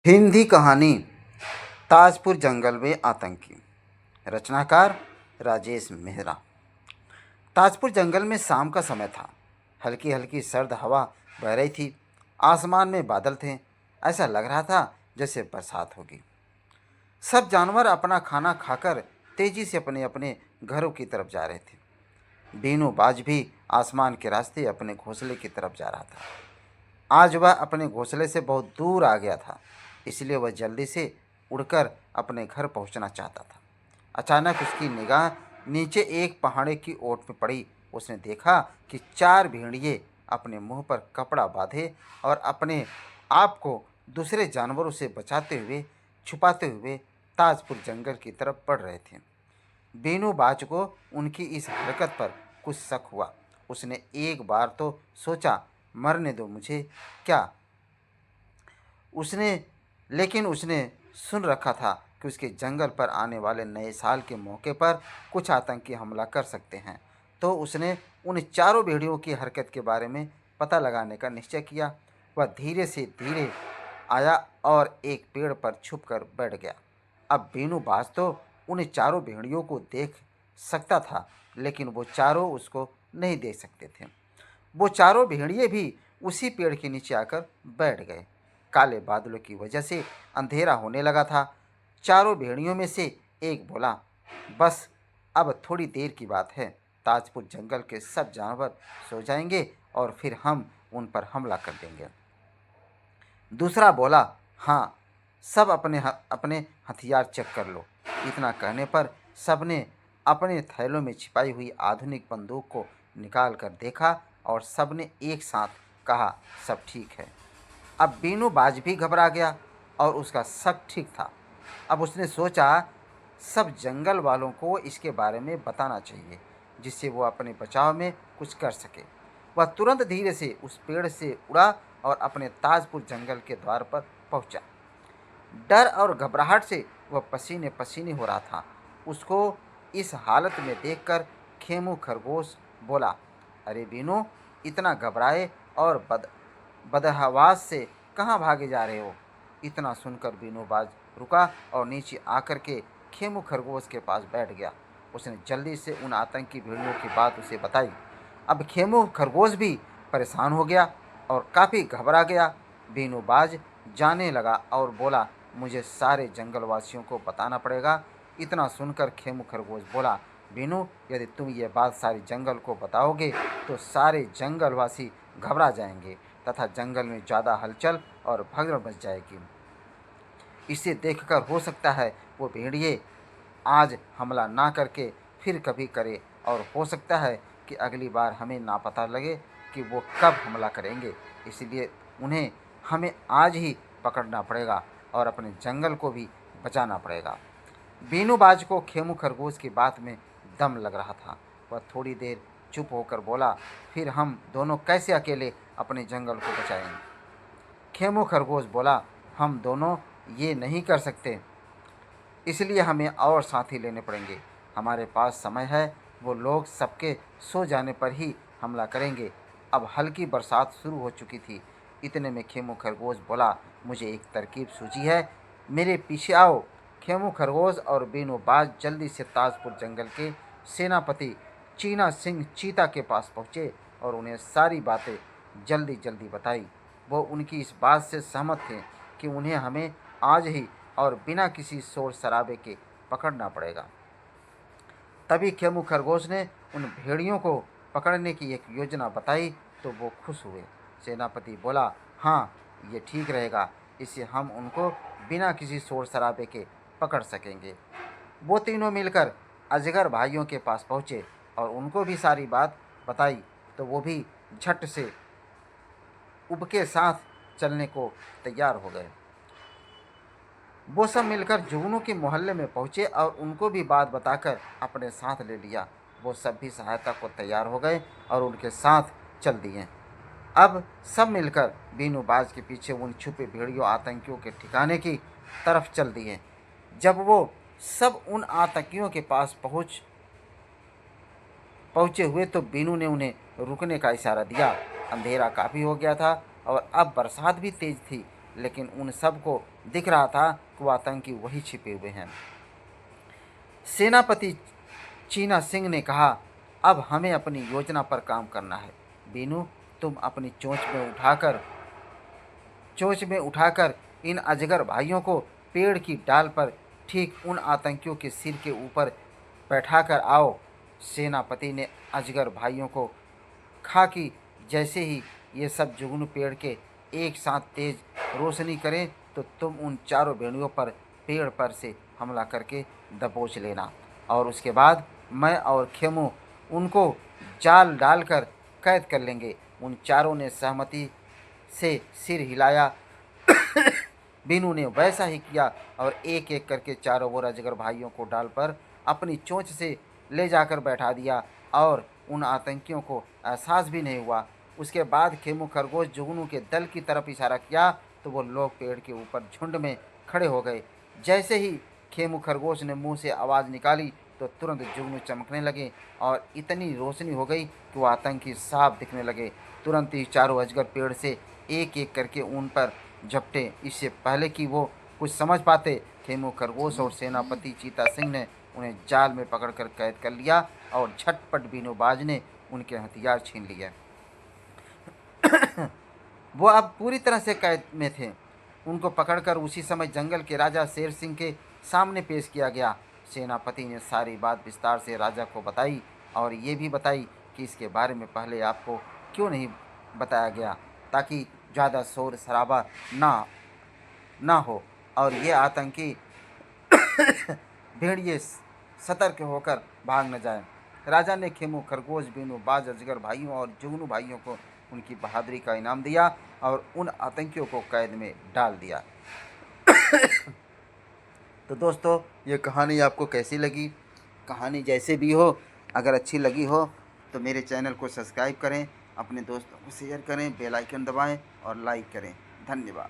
हिंदी कहानी ताजपुर जंगल में आतंकी। रचनाकार राजेश मेहरा। ताजपुर जंगल में शाम का समय था। हल्की हल्की सर्द हवा बह रही थी। आसमान में बादल थे। ऐसा लग रहा था जैसे बरसात होगी। सब जानवर अपना खाना खाकर तेजी से अपने अपने घरों की तरफ जा रहे थे। बीनू बाज भी आसमान के रास्ते अपने घोंसले की तरफ जा रहा था। आज वह अपने घोंसले से बहुत दूर आ गया था, इसलिए वह जल्दी से उड़कर अपने घर पहुंचना चाहता था। अचानक उसकी निगाह नीचे एक पहाड़ी की ओट में पड़ी। उसने देखा कि चार भेड़िए अपने मुंह पर कपड़ा बांधे और अपने आप को दूसरे जानवरों से बचाते हुए छुपाते हुए ताजपुर जंगल की तरफ बढ़ रहे थे। बीनू बाज को उनकी इस हरकत पर कुछ शक हुआ। उसने एक बार तो सोचा, मरने दो मुझे क्या। उसने लेकिन उसने सुन रखा था कि उसके जंगल पर आने वाले नए साल के मौके पर कुछ आतंकी हमला कर सकते हैं। तो उसने उन चारों भेड़ियों की हरकत के बारे में पता लगाने का निश्चय किया। वह धीरे से धीरे आया और एक पेड़ पर छुपकर बैठ गया। अब बीनू बाज तो उन चारों भेड़ियों को देख सकता था, लेकिन वो चारों उसको नहीं देख सकते थे। वो चारों भेड़िए भी उसी पेड़ के नीचे आकर बैठ गए। काले बादलों की वजह से अंधेरा होने लगा था। चारों भेड़ियों में से एक बोला, बस अब थोड़ी देर की बात है। ताजपुर जंगल के सब जानवर सो जाएंगे और फिर हम उन पर हमला कर देंगे। दूसरा बोला, हाँ, सब अपने हथियार चेक कर लो। इतना कहने पर सबने अपने थैलों में छिपाई हुई आधुनिक बंदूक को निकाल कर देखा और सबने एक साथ कहा, सब ठीक है। अब बीनू बाज भी घबरा गया और उसका शक ठीक था। अब उसने सोचा, सब जंगल वालों को इसके बारे में बताना चाहिए, जिससे वो अपने बचाव में कुछ कर सके। वह तुरंत धीरे से उस पेड़ से उड़ा और अपने ताजपुर जंगल के द्वार पर पहुंचा। डर और घबराहट से वह पसीने पसीने हो रहा था। उसको इस हालत में देखकर खेमू खरगोश बोला, अरे बीनू, इतना घबराए और बदहवास से कहाँ भागे जा रहे हो। इतना सुनकर बीनू बाज रुका और नीचे आकर के खेमू खरगोश के पास बैठ गया। उसने जल्दी से उन आतंकी भेड़ियों की बात उसे बताई। अब खेमू खरगोश भी परेशान हो गया और काफ़ी घबरा गया। बीनू बाज जाने लगा और बोला, मुझे सारे जंगलवासियों को बताना पड़ेगा। इतना सुनकर खेमू खरगोश बोला, बीनू, यदि तुम ये बात सारे जंगल को बताओगे तो सारे जंगलवासी घबरा जाएंगे तथा जंगल में ज़्यादा हलचल और भगदड़ मच जाएगी। इसे देखकर हो सकता है वो भेड़िए आज हमला ना करके फिर कभी करे, और हो सकता है कि अगली बार हमें ना पता लगे कि वो कब हमला करेंगे। इसलिए उन्हें हमें आज ही पकड़ना पड़ेगा और अपने जंगल को भी बचाना पड़ेगा। बीनू बाज को खेमू खरगोश की बात में दम लग रहा था। वह थोड़ी देर चुप होकर बोला, फिर हम दोनों कैसे अकेले अपने जंगल को बचाएंगे। खेमू खरगोश बोला, हम दोनों ये नहीं कर सकते, इसलिए हमें और साथी लेने पड़ेंगे। हमारे पास समय है। वो लोग सबके सो जाने पर ही हमला करेंगे। अब हल्की बरसात शुरू हो चुकी थी। इतने में खेमू खरगोश बोला, मुझे एक तरकीब सूझी है, मेरे पीछे आओ। खेमू खरगोश और बीनू बाज जल्दी से ताजपुर जंगल के सेनापति चीना सिंह चीता के पास पहुँचे और उन्हें सारी बातें जल्दी जल्दी बताई। वो उनकी इस बात से सहमत थे कि उन्हें हमें आज ही और बिना किसी शोर शराबे के पकड़ना पड़ेगा। तभी खेमू खरगोश ने उन भेड़ियों को पकड़ने की एक योजना बताई तो वो खुश हुए। सेनापति बोला, हाँ, ये ठीक रहेगा, इससे हम उनको बिना किसी शोर शराबे के पकड़ सकेंगे। वो तीनों मिलकर अजगर भाइयों के पास पहुँचे और उनको भी सारी बात बताई तो वो भी झट से उनके साथ चलने को तैयार हो गए। वो सब मिलकर जुगनू के मोहल्ले में पहुँचे और उनको भी बात बताकर अपने साथ ले लिया। वो सब भी सहायता को तैयार हो गए और उनके साथ चल दिए। अब सब मिलकर बीनू बाज के पीछे उन छुपे भेड़ियों आतंकियों के ठिकाने की तरफ चल दिए। जब वो सब उन आतंकियों के पास पहुँचे हुए तो बीनू ने उन्हें रुकने का इशारा दिया। अंधेरा काफ़ी हो गया था और अब बरसात भी तेज थी। लेकिन उन सबको दिख रहा था कि वो आतंकी वही छिपे हुए हैं। सेनापति चीना सिंह ने कहा, अब हमें अपनी योजना पर काम करना है। बीनू, तुम अपनी चोंच में उठाकर इन अजगर भाइयों को पेड़ की डाल पर ठीक उन आतंकियों के सिर के ऊपर बैठाकर आओ। सेनापति ने अजगर भाइयों को कहा कि जैसे ही ये सब जुगनू पेड़ के एक साथ तेज रोशनी करें तो तुम उन चारों भेड़ियों पर पेड़ पर से हमला करके दबोच लेना, और उसके बाद मैं और खेमू उनको जाल डालकर कैद कर लेंगे। उन चारों ने सहमति से सिर हिलाया। बीनू ने वैसा ही किया और एक एक करके चारों ओर अजगर भाइयों को डाल पर अपनी चोंच से ले जाकर बैठा दिया और उन आतंकियों को एहसास भी नहीं हुआ। उसके बाद खेमू खरगोश जुगनू के दल की तरफ इशारा किया तो वो लोग पेड़ के ऊपर झुंड में खड़े हो गए। जैसे ही खेमू खरगोश ने मुंह से आवाज़ निकाली तो तुरंत जुगनू चमकने लगे और इतनी रोशनी हो गई कि वो आतंकी साफ दिखने लगे। तुरंत ही चारों अजगर पेड़ से एक एक करके उन पर झपटे। इससे पहले कि वो कुछ समझ पाते, खेमू खरगोश और सेनापति चीता सिंह ने उन्हें जाल में पकड़कर कैद कर लिया और झटपट बीनूबाज ने उनके हथियार छीन लिए। वो अब पूरी तरह से कैद में थे। उनको पकड़कर उसी समय जंगल के राजा शेर सिंह के सामने पेश किया गया। सेनापति ने सारी बात विस्तार से राजा को बताई और ये भी बताई कि इसके बारे में पहले आपको क्यों नहीं बताया गया, ताकि ज़्यादा शोर शराबा ना हो और ये आतंकी भेड़िए सतर्क होकर भाग न जाए। राजा ने खेमू खरगोश, बीनू बाज, अजगर भाइयों और जुगनू भाइयों को उनकी बहादुरी का इनाम दिया और उन आतंकियों को कैद में डाल दिया। तो दोस्तों, ये कहानी आपको कैसी लगी? कहानी जैसे भी हो, अगर अच्छी लगी हो तो मेरे चैनल को सब्सक्राइब करें, अपने दोस्तों को शेयर करें, बेल आइकन दबाएं और लाइक करें। धन्यवाद।